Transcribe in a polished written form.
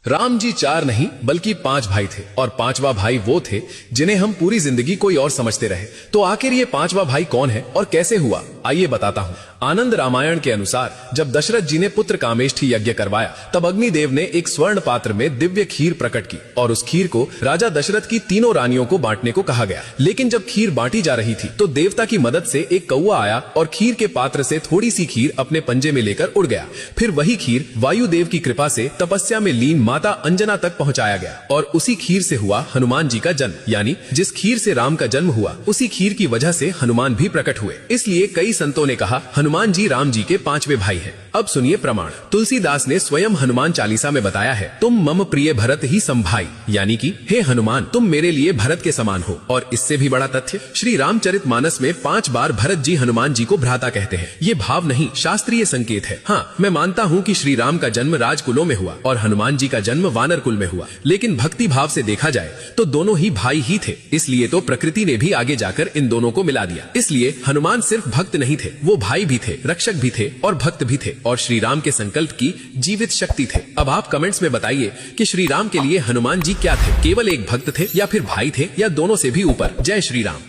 राम जी 4 नहीं बल्कि 5 भाई थे और 5वां भाई वो थे जिन्हें हम पूरी जिंदगी कोई और समझते रहे। तो आखिर ये 5वां भाई कौन है और कैसे हुआ, आइए बताता हूँ। आनंद रामायण के अनुसार जब दशरथ जी ने पुत्र कामेष्ठी यज्ञ करवाया तब अग्निदेव ने एक स्वर्ण पात्र में दिव्य खीर प्रकट की और उस खीर को राजा दशरथ की तीनों रानियों को बांटने को कहा गया। लेकिन जब खीर बांटी जा रही थी तो देवता की मदद से एक कौवा आया और खीर के पात्र से थोड़ी सी खीर अपने पंजे में लेकर उड़ गया। फिर वही खीर वायुदेव की कृपा से तपस्या में लीन माता अंजना तक पहुंचाया गया और उसी खीर से हुआ हनुमान जी का जन्म। यानी जिस खीर से राम का जन्म हुआ उसी खीर की वजह से हनुमान भी प्रकट हुए। इसलिए कई संतों ने कहा हनुमान जी राम जी के 5वें भाई हैं। अब सुनिए प्रमाण। तुलसीदास ने स्वयं हनुमान चालीसा में बताया है, तुम मम प्रिय भरत ही संभाई, यानी कि हे हनुमान तुम मेरे लिए भरत के समान हो। और इससे भी बड़ा तथ्य श्री रामचरितमानस में 5 बार भरत जी हनुमान जी को भ्राता कहते हैं। ये भाव नहीं शास्त्रीय संकेत है। हाँ, मैं मानता हूँ कि श्री राम का जन्म राजकुलों में हुआ और हनुमान जी का जन्म वानर कुल में हुआ, लेकिन भक्ति भाव से देखा जाए तो दोनों ही भाई ही थे। इसलिए तो प्रकृति ने भी आगे जाकर इन दोनों को मिला दिया। इसलिए हनुमान सिर्फ भक्त नहीं थे, वो भाई भी थे, रक्षक भी थे और भक्त भी थे और श्री राम के संकल्प की जीवित शक्ति थे। अब आप कमेंट्स में बताइए कि श्री राम के लिए हनुमान जी क्या थे, केवल एक भक्त थे या फिर भाई थे या दोनों से भी ऊपर। जय श्री राम।